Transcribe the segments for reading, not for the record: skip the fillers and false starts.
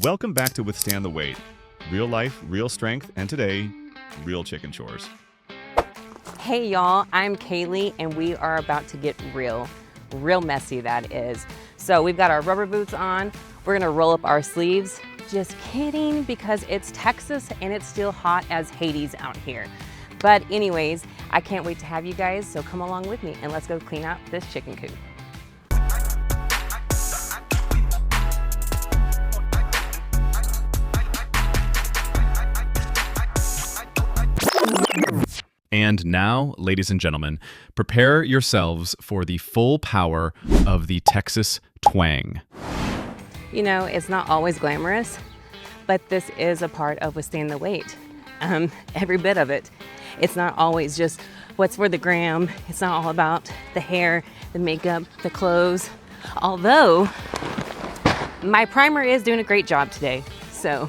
Welcome back to Withstand the Wait. Real life, real strength, and today, real chicken chores. Hey y'all, I'm Kaylee and we are about to get real messy that is. So we've got our rubber boots on, we're gonna roll up our sleeves. Just kidding, because it's Texas and it's still hot as Hades out here. But anyways, I can't wait to have you guys, so come along with me and let's go clean out this chicken coop. And now, ladies and gentlemen, prepare yourselves for the full power of the Texas twang. You know, it's not always glamorous, but this is a part of Withstand the Wait. Every bit of it. It's not always just what's for the gram. It's not all about the hair, the makeup, the clothes. Although, my primer is doing a great job today, so.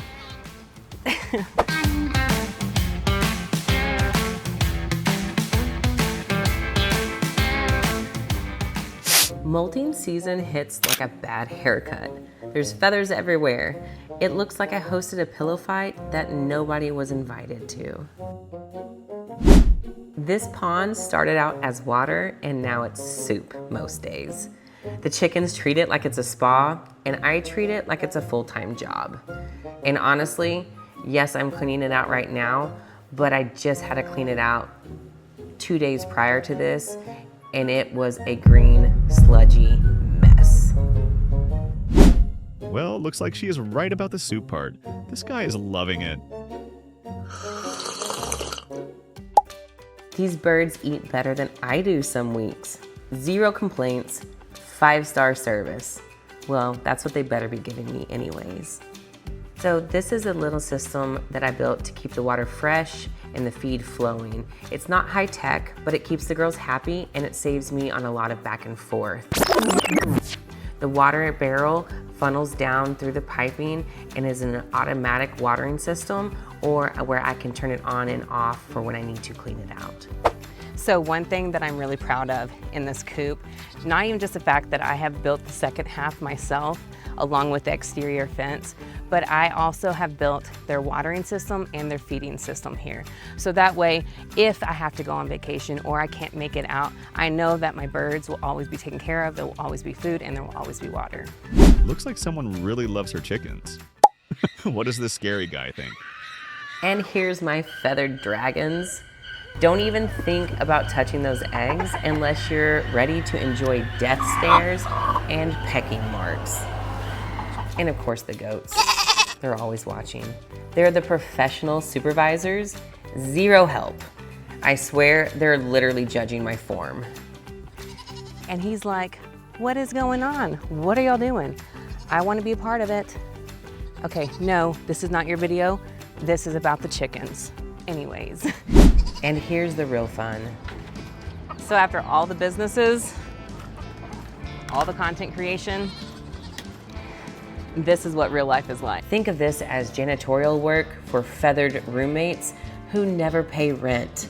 Molting season hits like a bad haircut. There's feathers everywhere. It looks like I hosted a pillow fight that nobody was invited to. This pond started out as water and now it's soup most days. The chickens treat it like it's a spa and I treat it like it's a full-time job. And honestly, yes, I'm cleaning it out right now, but I just had to clean it out 2 days prior to this and it was a green, sludgy mess. Well, looks like she is right about the soup part. This guy is loving it. These birds eat better than I do some weeks. 0 complaints, 5-star service. Well, that's what they better be giving me anyways. So this is a little system that I built to keep the water fresh and the feed flowing. It's not high tech, but it keeps the girls happy and it saves me on a lot of back and forth. The water barrel funnels down through the piping and is an automatic watering system or where I can turn it on and off for when I need to clean it out. So one thing that I'm really proud of in this coop, not even just the fact that I have built the second half myself along with the exterior fence, but I also have built their watering system and their feeding system here. So that way, if I have to go on vacation or I can't make it out, I know that my birds will always be taken care of, there will always be food, and there will always be water. Looks like someone really loves her chickens. What does this scary guy think? And here's my feathered dragons. Don't even think about touching those eggs unless you're ready to enjoy death stares and pecking marks. And of course the goats. They're always watching. They're the professional supervisors, 0 help. I swear they're literally judging my form. And he's like, what is going on? What are y'all doing? I want to be a part of it. Okay, no, this is not your video. This is about the chickens. Anyways. And here's the real fun. So after all the businesses, all the content creation, this is what real life is like. Think of this as janitorial work for feathered roommates who never pay rent.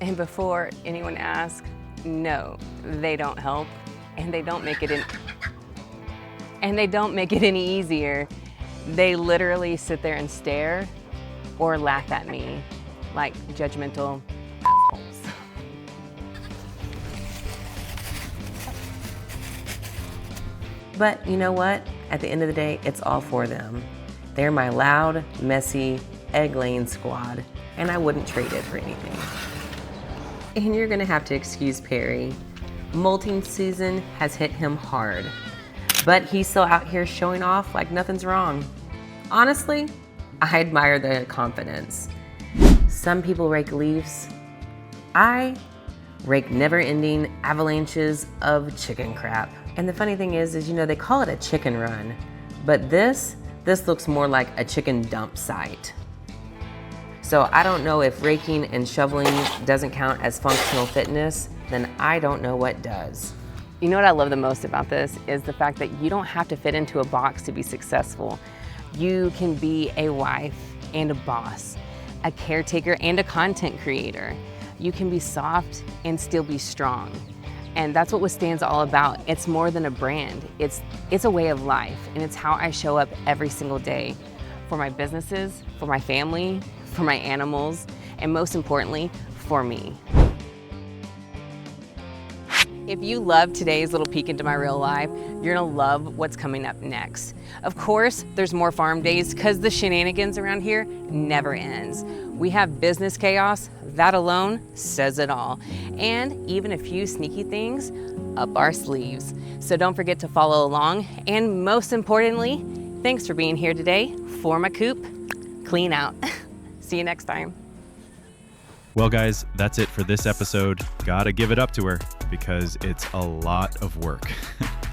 And before anyone asks, no, they don't help, and they don't make it any easier. They literally sit there and stare or laugh at me like judgmental assholes. But you know what? At the end of the day, it's all for them. They're my loud, messy, egg-laying squad, and I wouldn't trade it for anything. And you're gonna have to excuse Perry. Molting season has hit him hard, but he's still out here showing off like nothing's wrong. Honestly, I admire the confidence. Some people rake leaves. I rake never-ending avalanches of chicken crap. And the funny thing is, you know, they call it a chicken run, but this looks more like a chicken dump site. So I don't know if raking and shoveling doesn't count as functional fitness, then I don't know what does. You know what I love the most about this is the fact that you don't have to fit into a box to be successful. You can be a wife and a boss, a caretaker and a content creator. You can be soft and still be strong. And that's what Withstand's all about. It's more than a brand. It's a way of life, and it's how I show up every single day for my businesses, for my family, for my animals, and most importantly, for me. If you love today's little peek into my real life, you're gonna love what's coming up next. Of course, there's more farm days because the shenanigans around here never ends. We have business chaos, that alone says it all. And even a few sneaky things up our sleeves. So don't forget to follow along. And most importantly, thanks for being here today for my Coop Clean Out. See you next time. Well, guys, that's it for this episode. Gotta give it up to her because it's a lot of work.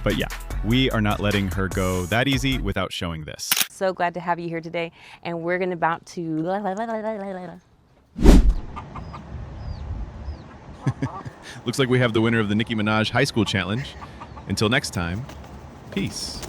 But yeah, we are not letting her go that easy without showing this. So glad to have you here today, and we're about to... Looks like we have the winner of the Nicki Minaj High School Challenge. Until next time, peace.